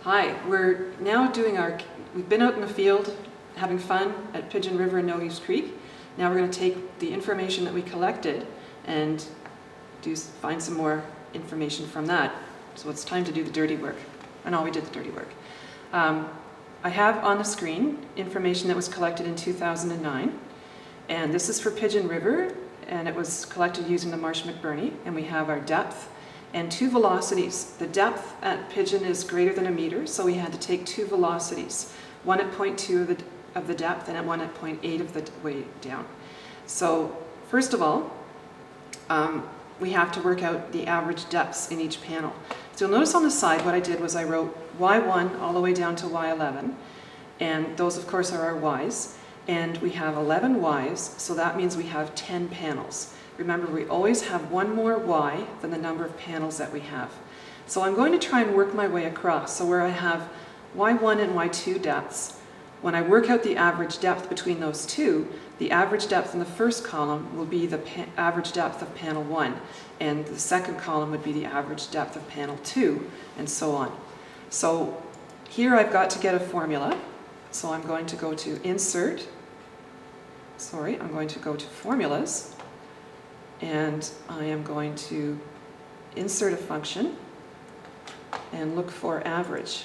Hi, we're now doing we've been out in the field having fun at Pigeon River and Nogies Creek. Now we're going to take the information that we collected and find some more information from that. So it's time to do the dirty work. We did the dirty work. I have on the screen information that was collected in 2009, and this is for Pigeon River, and it was collected using the Marsh McBurney, and we have our depth and two velocities. The depth at Pigeon is greater than a meter, so we had to take two velocities, one at 0.2 of the depth and one at 0.8 of the way down. So first of all, we have to work out the average depths in each panel. So you'll notice on the side what I did was I wrote Y1 all the way down to Y11, and those of course are our Ys, and we have 11 Ys, so that means we have 10 panels. Remember, we always have one more Y than the number of panels that we have. So I'm going to try and work my way across. So where I have Y1 and Y2 depths, when I work out the average depth between those two, the average depth in the first column will be the average depth of panel 1, and the second column would be the average depth of panel 2, and so on. So here I've got to get a formula. So I'm going to go to I'm going to go to Formulas, and I am going to insert a function and look for average.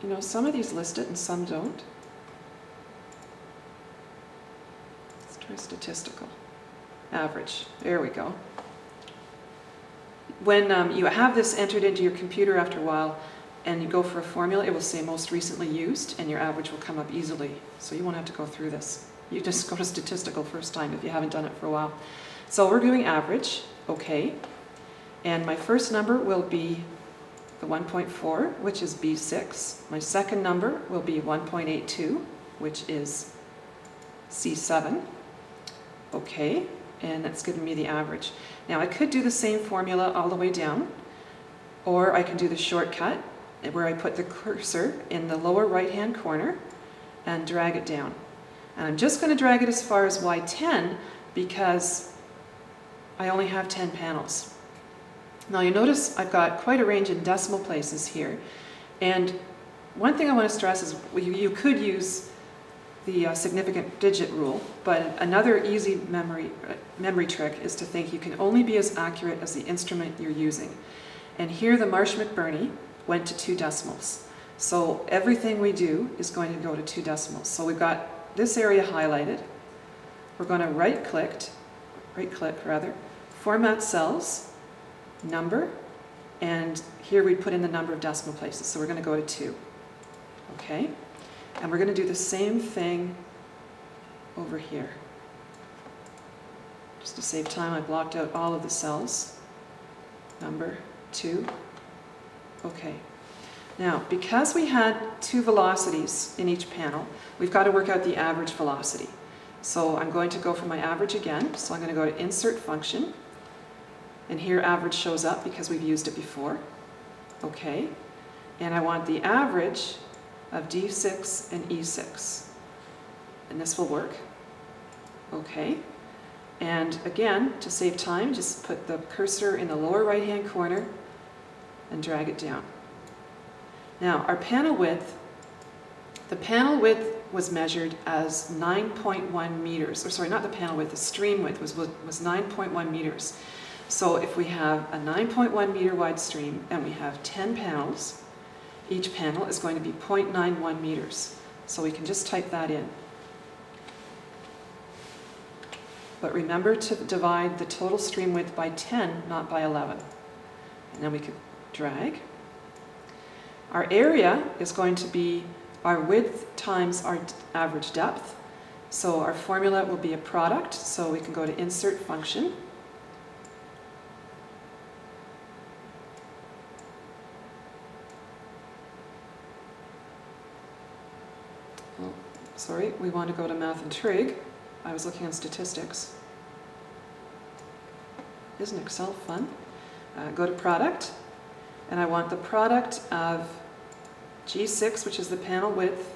You know, some of these list it and some don't. Let's try statistical. Average. There we go. When you have this entered into your computer after a while and you go for a formula, it will say most recently used, and your average will come up easily. So you won't have to go through this. You just go to statistical first time if you haven't done it for a while. So we're doing average, okay. And my first number will be the 1.4, which is B6. My second number will be 1.82, which is C7. Okay, and that's giving me the average. Now I could do the same formula all the way down, or I can do the shortcut where I put the cursor in the lower right-hand corner and drag it down. And I'm just going to drag it as far as Y10 because I only have 10 panels. Now you notice I've got quite a range in decimal places here, and one thing I want to stress is you could use the significant digit rule, but another easy memory trick is to think you can only be as accurate as the instrument you're using. And here the Marsh McBurney went to 2 decimals. So everything we do is going to go to 2 decimals. So we've got this area highlighted. We're going to right click, format cells, number, and here we put in the number of decimal places, so we're going to go to 2. Okay, and we're going to do the same thing over here. Just to save time, I blocked out all of the cells. Number 2. Okay, now because we had 2 velocities in each panel, we've got to work out the average velocity. So I'm going to go for my average again, so I'm going to go to insert function. And here average shows up because we've used it before. Okay. And I want the average of D6 and E6. And this will work. Okay. And again, to save time, just put the cursor in the lower right-hand corner and drag it down. Now, our panel width, the panel width was measured as 9.1 meters. Or sorry, not the panel width, the stream width was 9.1 meters. So if we have a 9.1 meter wide stream and we have 10 panels, each panel is going to be 0.91 meters. So we can just type that in. But remember to divide the total stream width by 10, not by 11. And then we could drag. Our area is going to be our width times our average depth. So our formula will be a product, so we can go to insert function. Sorry, we want to go to Math and Trig. I was looking on statistics. Isn't Excel fun? go to product, and I want the product of G6, which is the panel width,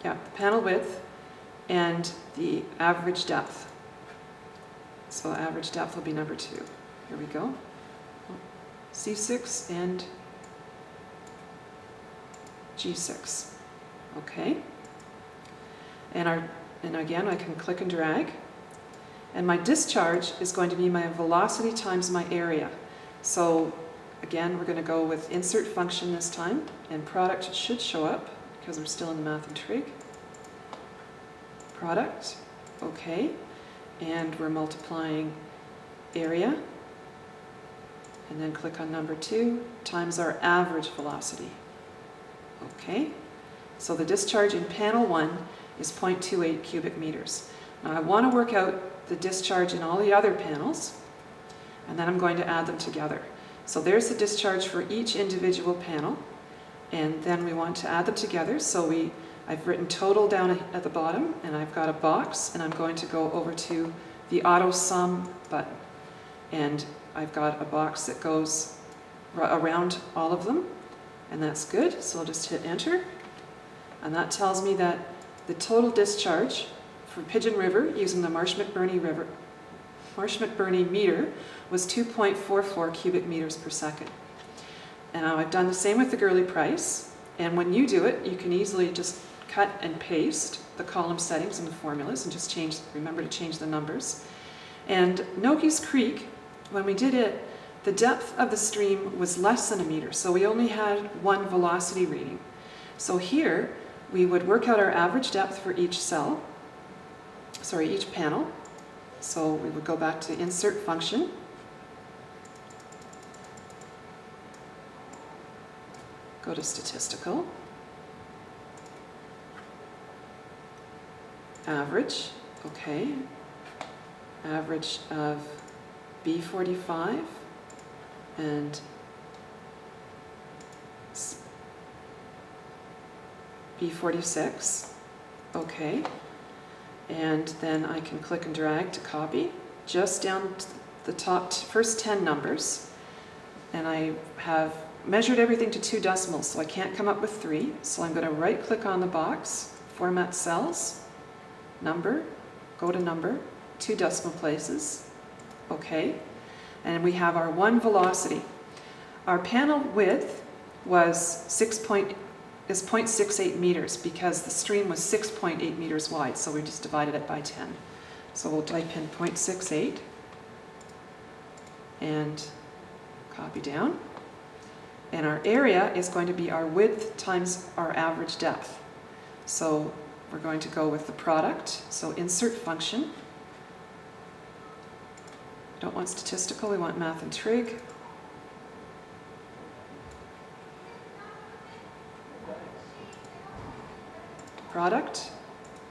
the panel width, and the average depth. So average depth will be number 2. Here we go. C6 and G6. Okay. And again, I can click and drag. And my discharge is going to be my velocity times my area. So again, we're going to go with insert function this time, and product should show up because we're still in the math and trig. Product, okay, and we're multiplying area, and then click on number 2 times our average velocity. Okay, so the discharge in panel 1 is 0.28 cubic meters. Now I want to work out the discharge in all the other panels, and then I'm going to add them together. So there's the discharge for each individual panel, and then we want to add them together. So I've written total down at the bottom, and I've got a box, and I'm going to go over to the auto sum button. And I've got a box that goes around all of them, and that's good. So I'll just hit enter, and that tells me that the total discharge for Pigeon River using the Marsh-McBurney meter was 2.44 cubic meters per second. And now I've done the same with the Gurley Price, and when you do it, you can easily just cut and paste the column settings and the formulas and just remember to change the numbers. And Nogies Creek, when we did it, the depth of the stream was less than a meter, so we only had one velocity reading. So here, we would work out our average depth for each panel. So we would go back to insert function. Go to statistical. Average, okay. Average of B45 and B46, okay. And then I can click and drag to copy just down to the top first 10 numbers. And I have measured everything to 2 decimals, so I can't come up with 3. So I'm going to right click on the box, format cells, number, go to number, 2 decimal places, okay. And we have our 1 velocity. Our panel width was 0.68 meters because the stream was 6.8 meters wide, so we just divided it by 10. So we'll type in 0.68 and copy down. And our area is going to be our width times our average depth. So we're going to go with the product. So insert function. We don't want statistical, we want math and trig. Product,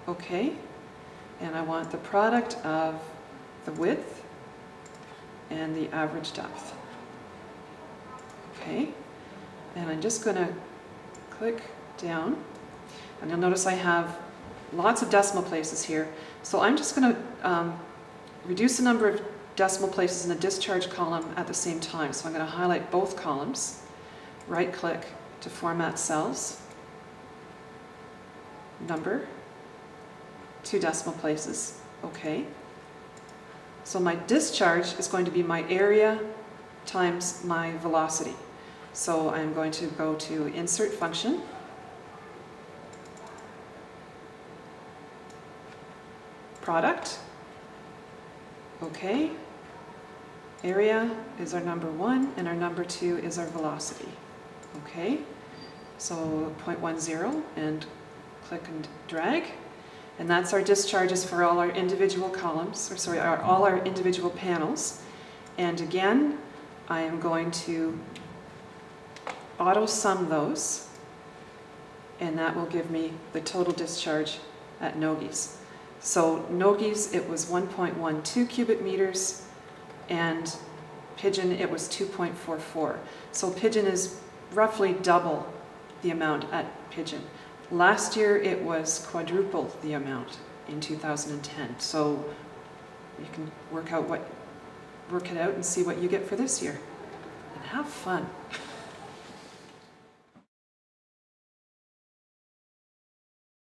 okay, and I want the product of the width and the average depth. Okay, and I'm just going to click down, and you'll notice I have lots of decimal places here. So I'm just going to reduce the number of decimal places in the discharge column at the same time. So I'm going to highlight both columns, right click to format cells, number, 2 decimal places, okay. So my discharge is going to be my area times my velocity. So I'm going to go to insert function, product, okay, area is our number 1 and our number 2 is our velocity, okay. So 0.10 and click and drag, and that's our discharges for all our individual columns, or sorry, all our individual panels. And again, I am going to auto sum those, and that will give me the total discharge at Nogies. So Nogies, it was 1.12 cubic meters, and Pigeon, it was 2.44. So Pigeon is roughly double the amount at Pigeon. Last year, it was quadruple the amount in 2010. So you can work it out and see what you get for this year. And have fun.